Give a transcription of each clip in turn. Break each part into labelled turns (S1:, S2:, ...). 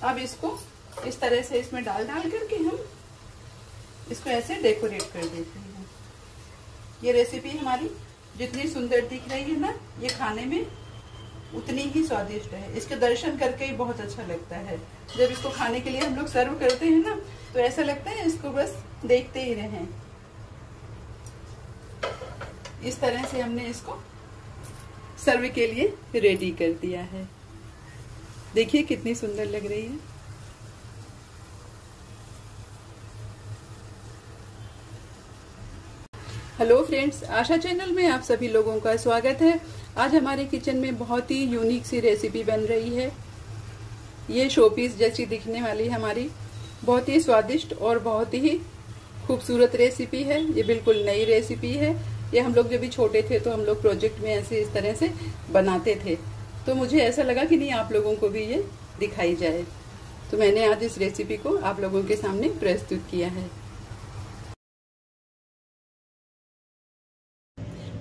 S1: अब इसको इस तरह से इसमें डाल करके हम इसको ऐसे डेकोरेट कर देते हैं। ये रेसिपी हमारी जितनी सुंदर दिख रही है ना, ये खाने में उतनी ही स्वादिष्ट है। इसके दर्शन करके ही बहुत अच्छा लगता है। जब इसको खाने के लिए हम लोग सर्व करते हैं ना, तो ऐसा लगता है इसको बस देखते ही रहें। इस तरह से हमने इसको सर्व के लिए रेडी कर दिया है। देखिए कितनी सुंदर लग रही है। हेलो फ्रेंड्स, आशा चैनल में आप सभी लोगों का स्वागत है। आज हमारे किचन में बहुत ही यूनिक सी रेसिपी बन रही है। ये शोपीस जैसी दिखने वाली हमारी बहुत ही स्वादिष्ट और बहुत ही खूबसूरत रेसिपी है। ये बिल्कुल नई रेसिपी है। ये हम लोग जब भी छोटे थे तो हम लोग प्रोजेक्ट में ऐसे इस तरह से बनाते थे, तो मुझे ऐसा लगा कि नहीं आप लोगों को भी ये दिखाई जाए, तो मैंने आज इस रेसिपी को आप लोगों के सामने प्रस्तुत किया है।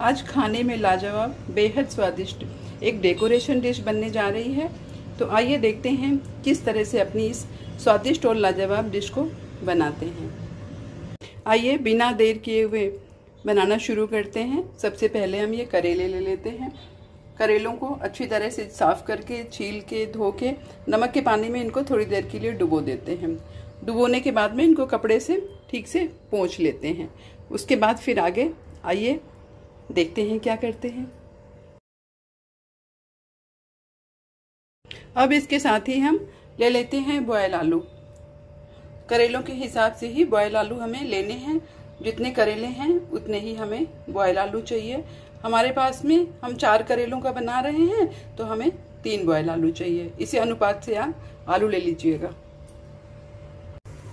S1: आज खाने में लाजवाब, बेहद स्वादिष्ट एक डेकोरेशन डिश बनने जा रही है। तो आइए देखते हैं किस तरह से अपनी इस स्वादिष्ट और लाजवाब डिश को बनाते हैं। आइए बिना देर किए हुए बनाना शुरू करते हैं। सबसे पहले हम ये करेले ले लेते हैं। करेलों को अच्छी तरह से साफ करके, छील के, धो के नमक के पानी में इनको थोड़ी देर के लिए डुबो देते हैं। डुबोने के बाद में इनको कपड़े से ठीक से पोंछ लेते हैं। उसके बाद फिर आगे आइए देखते हैं क्या करते हैं। अब इसके साथ ही हम ले लेते हैं बॉयल आलू। करेलों के हिसाब से ही बॉयल आलू हमें लेने हैं। जितने करेले हैं उतने ही हमें बॉयल आलू चाहिए। हमारे पास में हम 4 करेलों का बना रहे हैं, तो हमें 3 बॉयल आलू चाहिए। इसी अनुपात से आप आलू ले लीजिएगा।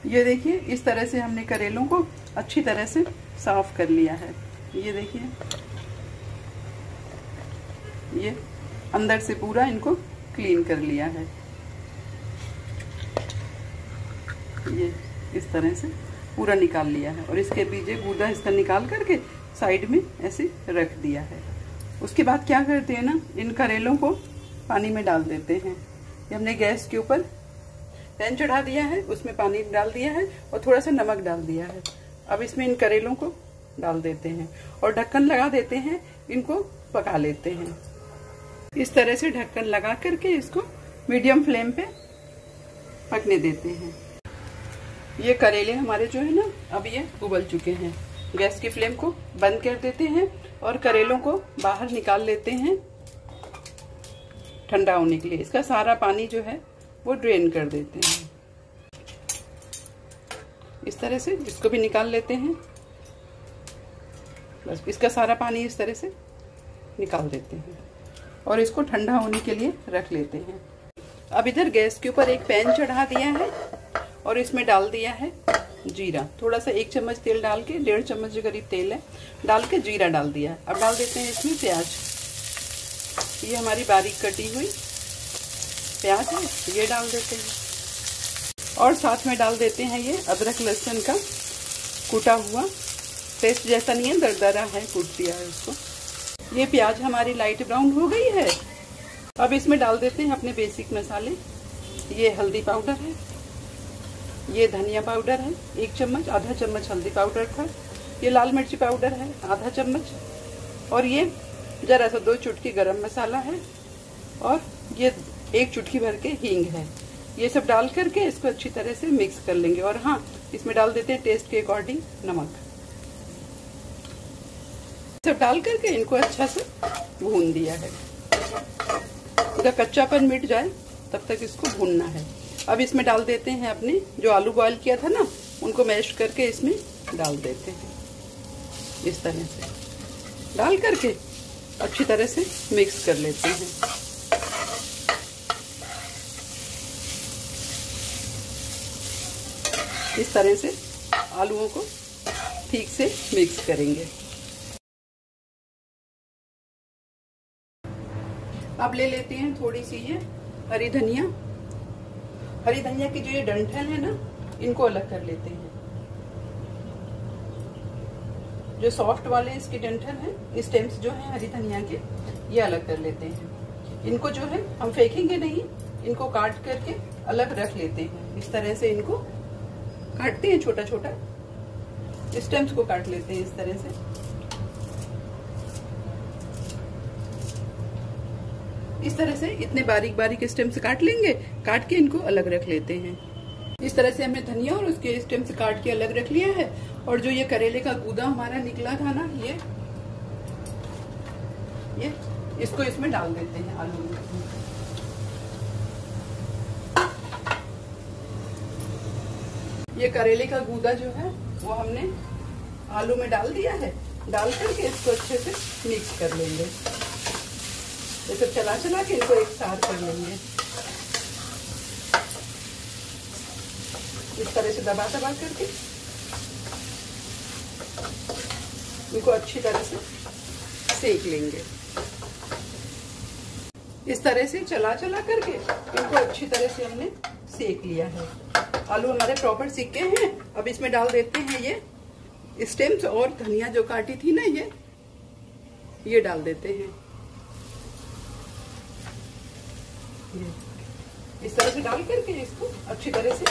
S1: ये देखिए इस तरह से हमने करेलों को अच्छी तरह से साफ कर लिया है। ये देखिए, ये अंदर से पूरा इनको क्लीन कर लिया है। ये इस तरह से पूरा निकाल लिया है और इसके पीछे गूदा इसका निकाल करके साइड में ऐसे रख दिया है। उसके बाद क्या करते हैं ना, इन करेलों को पानी में डाल देते हैं। ये हमने गैस के ऊपर पैन चढ़ा दिया है, उसमें पानी डाल दिया है और थोड़ा सा नमक डाल दिया है। अब इसमें इन करेलों को डाल देते हैं और ढक्कन लगा देते हैं। इनको पका लेते हैं। इस तरह से ढक्कन लगा करके इसको मीडियम फ्लेम पे पकने देते हैं। ये करेले हमारे जो है ना, अब ये उबल चुके हैं। गैस की फ्लेम को बंद कर देते हैं और करेलों को बाहर निकाल लेते हैं ठंडा होने के लिए। इसका सारा पानी जो है वो ड्रेन कर देते हैं। इस तरह से इसको भी निकाल लेते हैं। बस इसका सारा पानी इस तरह से निकाल देते हैं और इसको ठंडा होने के लिए रख लेते हैं। अब इधर गैस के ऊपर एक पैन चढ़ा दिया है और इसमें डाल दिया है जीरा। थोड़ा सा 1 चम्मच तेल डाल के, 1.5 चम्मच के करीब तेल है, डाल के जीरा डाल दिया। अब डाल देते हैं इसमें प्याज। ये हमारी बारीक कटी हुई प्याज है, ये डाल देते हैं और साथ में डाल देते हैं ये अदरक लहसुन का कूटा हुआ। पेस्ट जैसा नहीं है, दरदरा है, कूट दिया है इसको। ये प्याज हमारी लाइट ब्राउन हो गई है। अब इसमें डाल देते हैं अपने बेसिक मसाले। ये हल्दी पाउडर है, ये धनिया पाउडर है 1 चम्मच, आधा चम्मच हल्दी पाउडर था। ये लाल मिर्ची पाउडर है आधा चम्मच और ये जरा सा 2 चुटकी गरम मसाला है और ये 1 चुटकी भर के हींग है। ये सब डाल करके इसको अच्छी तरह से मिक्स कर लेंगे। और हाँ, इसमें डाल देते हैं टेस्ट के अकॉर्डिंग नमक। सब डाल करके इनको अच्छा से भून दिया है। इसका कच्चापन मिट जाए तब तक इसको भूनना है। अब इसमें डाल देते हैं अपने जो आलू बॉयल किया था ना, उनको मैश करके इसमें डाल देते हैं। इस तरह से डाल करके अच्छी तरह से मिक्स कर लेते हैं। इस तरह से आलूओं को ठीक से मिक्स करेंगे। अब ले लेते हैं थोड़ी सी ये हरी धनिया। हरी धनिया की जो ये डंठल है ना, इनको अलग कर लेते हैं। जो सॉफ्ट वाले इसके डंठल हैं, स्टेम्स जो हैं हरी धनिया के, ये अलग कर लेते हैं। इनको जो है हम फेंकेंगे नहीं, इनको काट करके अलग रख लेते हैं। इस तरह से इनको काटते हैं, छोटा छोटा स्टेम्स को काट लेते हैं इस तरह से। इस तरह से इतने बारीक बारीक स्टेम्स काट लेंगे, काट के इनको अलग रख लेते हैं। इस तरह से हमने धनिया और उसके स्टेम्स काट के अलग रख लिया है। और जो ये करेले का गूदा हमारा निकला था ना, ये इसको इसमें डाल देते हैं आलू में। ये करेले का गूदा जो है वो हमने आलू में डाल दिया है। डाल करके इसको अच्छे से मिक्स कर लेंगे। ये सब चला चला के इनको एक साथ कर लेंगे। इस तरह से दबा दबा करके इनको अच्छी तरह से सेक लेंगे। इस तरह से चला चला करके इनको अच्छी तरह से हमने सेक लिया है। आलू हमारे प्रॉपर सिके हैं। अब इसमें डाल देते हैं ये स्टेम्स और धनिया जो काटी थी ना, ये डाल देते हैं। इस तरह से डाल करके इसको अच्छी तरह से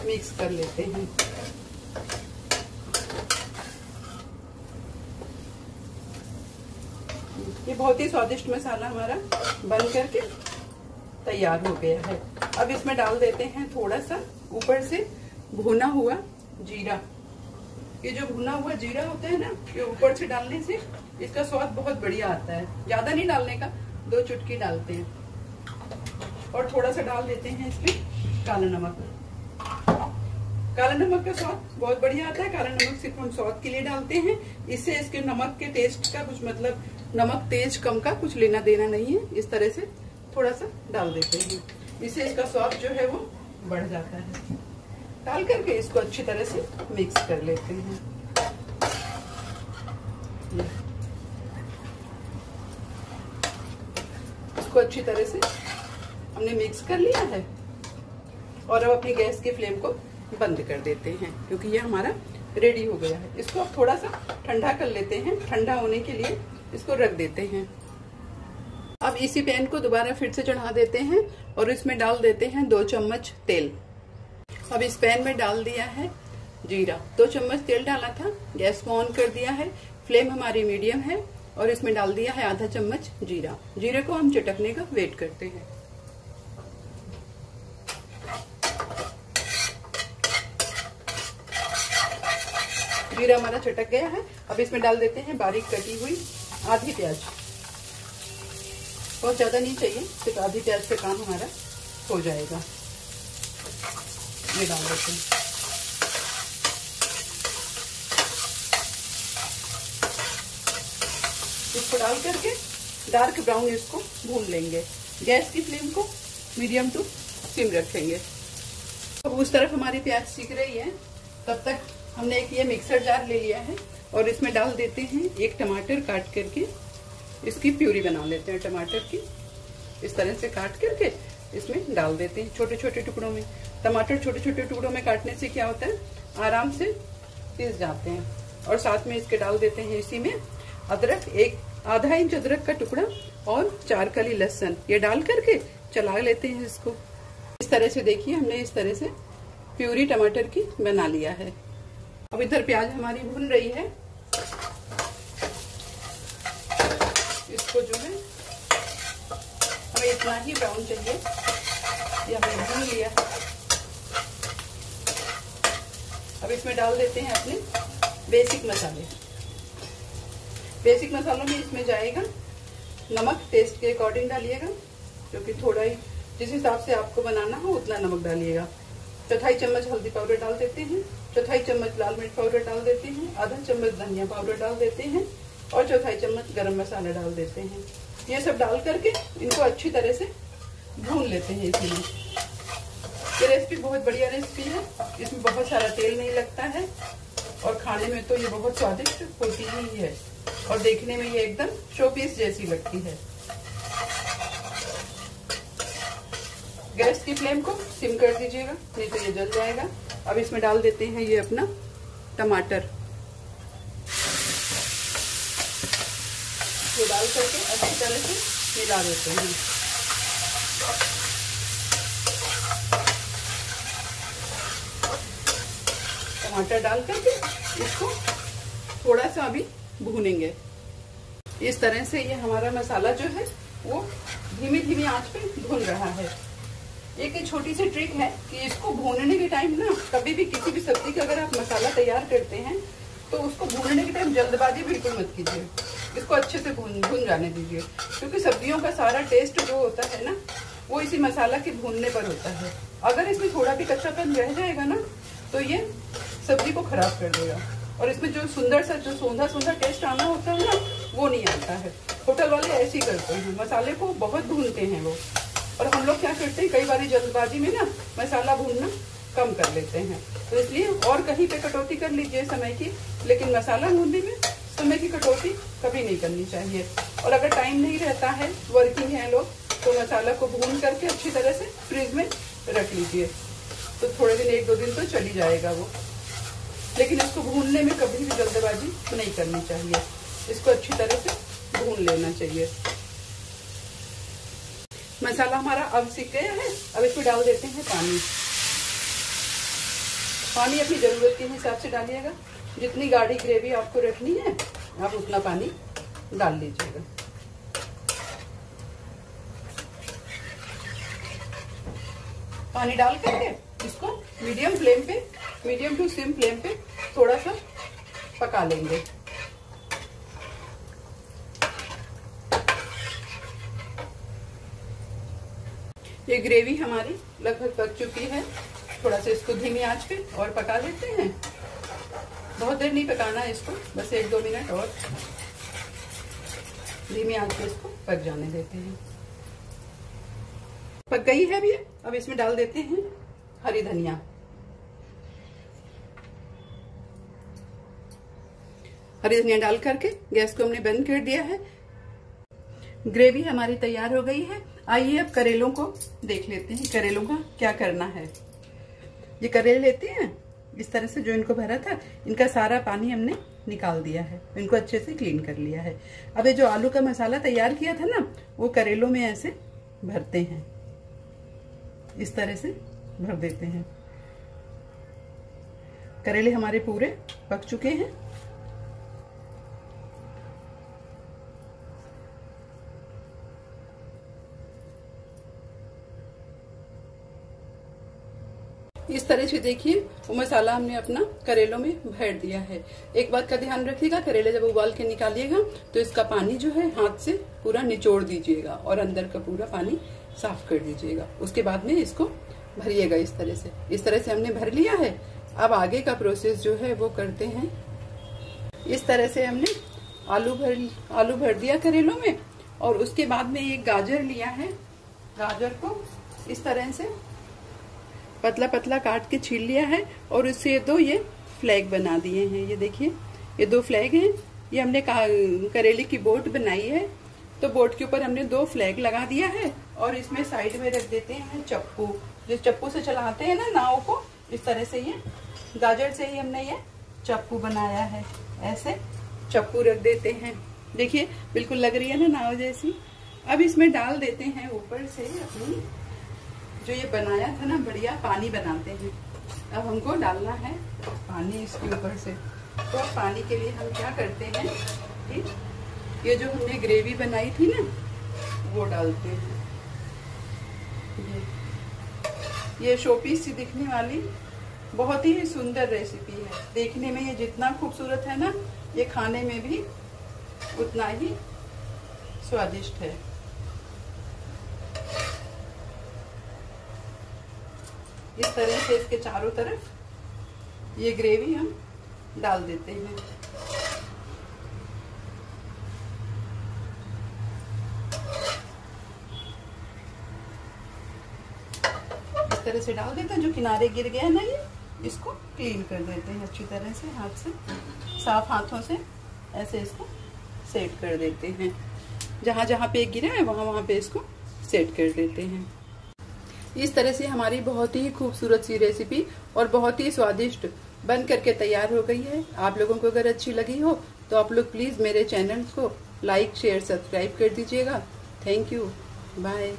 S1: मिक्स कर लेते हैं। ये बहुत ही स्वादिष्ट मसाला हमारा बन करके तैयार हो गया है। अब इसमें डाल देते हैं थोड़ा सा ऊपर से भुना हुआ जीरा। ये जो भुना हुआ जीरा होता है ना, ये ऊपर से डालने से इसका स्वाद बहुत बढ़िया आता है। ज्यादा नहीं डालने का, 2 चुटकी डालते हैं। और थोड़ा सा डाल देते हैं इसमें काला नमक। काला नमक का स्वाद बहुत बढ़िया आता है। काला नमक सिर्फ हम स्वाद के लिए डालते हैं। इससे इसके नमक के टेस्ट का कुछ मतलब नमक तेज कम का कुछ लेना देना नहीं है। इस तरह से थोड़ा सा डाल देते हैं, इससे इसका स्वाद जो है वो बढ़ जाता है। डाल करके इसको अच्छी तरह से मिक्स कर लेते हैं। इसको अच्छी तरह से हमने मिक्स कर लिया है। और अब अपनी गैस की फ्लेम को बंद कर देते हैं, क्योंकि ये हमारा रेडी हो गया है। इसको अब थोड़ा सा ठंडा कर लेते हैं। ठंडा होने के लिए इसको रख देते हैं। अब इसी पैन को दोबारा फिर से चढ़ा देते हैं और इसमें डाल देते हैं 2 चम्मच तेल। अब इस पैन में डाल दिया है जीरा। 2 चम्मच तेल डाला था। गैस को ऑन कर दिया है। फ्लेम हमारी मीडियम है और इसमें डाल दिया है आधा चम्मच जीरा। जीरे को हम चटकने का वेट करते हैं। जीरा हमारा चटक गया है। अब इसमें डाल देते हैं बारीक कटी हुई आधी प्याज। बहुत ज्यादा नहीं चाहिए, सिर्फ आधी प्याज से काम हमारा हो जाएगा। ये डाल देते हैं। इसको डाल करके डार्क ब्राउन इसको भून लेंगे। गैस की फ्लेम को मीडियम टू सिम रखेंगे। तो उस तरफ हमारी प्याज सीख रही है, तब तक हमने एक ये मिक्सर जार ले लिया है और इसमें डाल देते हैं 1 टमाटर काट करके। इसकी प्यूरी बना लेते हैं टमाटर की। इस तरह से काट करके इसमें डाल देते हैं छोटे छोटे टुकड़ों में। टमाटर छोटे छोटे टुकड़ों में काटने से क्या होता है, आराम से पिस जाते हैं। और साथ में इसके डाल देते हैं इसी में अदरक, 1 आधा इंच अदरक का टुकड़ा और 4 कली लहसुन। ये डाल करके चला लेते हैं इसको। इस तरह से देखिए हमने इस तरह से प्यूरी टमाटर की बना लिया है। अब इधर प्याज हमारी भुन रही है। इसको जो है हमें इतना ही ब्राउन चाहिए। ये हमने भून लिया। अब इसमें डाल देते हैं अपने बेसिक मसाले। बेसिक मसालों में इसमें जाएगा नमक, टेस्ट के अकॉर्डिंग डालिएगा, क्योंकि थोड़ा ही जिस हिसाब से आपको बनाना हो उतना नमक डालिएगा। 1/4 चम्मच हल्दी पाउडर डाल देते हैं। 1/4 चम्मच लाल मिर्च पाउडर डाल देते हैं। आधा चम्मच धनिया पाउडर डाल देते हैं और 1/4 चम्मच गरम मसाला डाल देते हैं। ये सब डाल करके इनको अच्छी तरह से भून लेते हैं इसमें। ये रेसिपी बहुत बढ़िया रेसिपी है। इसमें बहुत सारा तेल नहीं लगता है और खाने में तो ये बहुत स्वादिष्ट होती ही है और देखने में ये एकदम शोपीस जैसी लगती है। गैस की फ्लेम को सिम कर दीजिएगा, नहीं तो ये जल जाएगा। अब इसमें डाल देते हैं ये अपना टमाटर। ये डाल करके अच्छी तरह से मिला देते हैं। आटा डाल करके इसको थोड़ा सा अभी भूनेंगे। इस तरह से ये हमारा मसाला जो है वो धीमी धीमी आंच पे भून रहा है। एक छोटी सी ट्रिक है कि इसको भूनने के टाइम ना, कभी भी किसी भी सब्जी का अगर आप मसाला तैयार करते हैं तो उसको भूनने के टाइम जल्दबाजी बिल्कुल मत कीजिए। इसको अच्छे से भून जाने दीजिए, क्योंकि सब्जियों का सारा टेस्ट जो होता है ना वो इसी मसाला के भूनने पर होता है। अगर इसमें थोड़ा भी कच्चापन रह जाएगा ना तो ये सब्जी को खराब कर देगा, और इसमें जो सुंदर सा जो सौंधा टेस्ट आना होता है ना वो नहीं आता है। होटल वाले ऐसे ही करते हैं, मसाले को बहुत भूनते हैं वो, और हम लोग क्या करते हैं कई बार जल्दबाजी में ना मसाला भूनना कम कर लेते हैं। तो इसलिए और कहीं पे कटौती कर लीजिए समय की, लेकिन मसाला भूनने में समय की कटौती कभी नहीं करनी चाहिए। और अगर टाइम नहीं रहता है, वर्किंग है लोग, तो मसाला को भून करके अच्छी तरह से फ्रिज में रख लीजिए, तो थोड़े दिन 1-2 दिन तो चली जाएगा वो। लेकिन इसको भूनने में कभी भी जल्दबाजी नहीं करनी चाहिए, इसको अच्छी तरह से भून लेना चाहिए। मसाला हमारा अब सीख गया है। अब इसमें डाल देते हैं पानी। पानी अपनी जरूरत के हिसाब से डालिएगा, जितनी गाढ़ी ग्रेवी आपको रखनी है आप उतना पानी डाल लीजिएगा। पानी डाल करके इसको मीडियम टू सिम फ्लेम पे थोड़ा सा पका लेंगे। ये ग्रेवी हमारी लगभग पक चुकी है। थोड़ा सा इसको धीमी आंच पे और पका लेते हैं। बहुत देर नहीं पकाना है इसको, बस 1-2 मिनट और धीमी आंच पे इसको पक जाने देते हैं। पक गई है अभी। अब इसमें डाल देते हैं हरी धनिया। हरी धनिया डाल करके गैस को हमने बंद कर दिया है। ग्रेवी हमारी तैयार हो गई है। आइए अब करेलों को देख लेते हैं, करेलों का क्या करना है। ये करेले लेते हैं इस तरह से, जो इनको भरा था इनका सारा पानी हमने निकाल दिया है, इनको अच्छे से क्लीन कर लिया है। अब ये जो आलू का मसाला तैयार किया था ना वो करेलों में ऐसे भरते हैं, इस तरह से भर देते हैं। करेले हमारे पूरे पक चुके हैं। इस तरह से देखिए वो मसाला हमने अपना करेलों में भर दिया है। एक बात का ध्यान रखिएगा, करेले जब उबाल के निकालिएगा तो इसका पानी जो है हाथ से पूरा निचोड़ दीजिएगा और अंदर का पूरा पानी साफ कर दीजिएगा। उसके बाद में इसको भरिएगा इस तरह से। इस तरह से हमने भर लिया है। अब आगे का प्रोसेस जो है वो करते हैं। इस तरह से हमने आलू भर दिया करेलों में, और उसके बाद में एक गाजर लिया है। गाजर को इस तरह से पतला पतला काट के छील लिया है, और उससे 2 ये फ्लैग बना दिए हैं। ये देखिए ये 2 फ्लैग हैं। ये हमने करेले की बोट बनाई है, तो बोट के ऊपर हमने 2 फ्लैग लगा दिया है, और इसमें साइड में रख देते हैं चप्पू। जिस चप्पू से चलाते हैं ना नाव को, इस तरह से ये गाजर से ही हमने ये चप्पू बनाया है। ऐसे चप्पू रख देते हैं। देखिए बिल्कुल लग रही है ना नाव जैसी। अब इसमें डाल देते हैं ऊपर से अपनी जो ये बनाया था ना बढ़िया पानी बनाते हैं। अब हमको डालना है पानी इसके ऊपर से। तो पानी के लिए हम क्या करते हैं कि ये जो हमने ग्रेवी बनाई थी ना वो डालते हैं। ये शोपीस सी दिखने वाली बहुत ही सुंदर रेसिपी है। देखने में ये जितना खूबसूरत है ना, ये खाने में भी उतना ही स्वादिष्ट है। इस तरह से इसके चारों तरफ ये ग्रेवी हम डाल देते हैं। इस तरह से डाल देते हैं। जो किनारे गिर गया ना ये, इसको क्लीन कर देते हैं अच्छी तरह से, हाथ से, साफ हाथों से ऐसे इसको सेट कर देते हैं। जहां जहां पे गिरा है वहां वहां पे इसको सेट कर देते हैं। इस तरह से हमारी बहुत ही खूबसूरत सी रेसिपी और बहुत ही स्वादिष्ट बन करके तैयार हो गई है। आप लोगों को अगर अच्छी लगी हो तो आप लोग प्लीज मेरे चैनल को लाइक शेयर सब्सक्राइब कर दीजिएगा। Thank you, bye.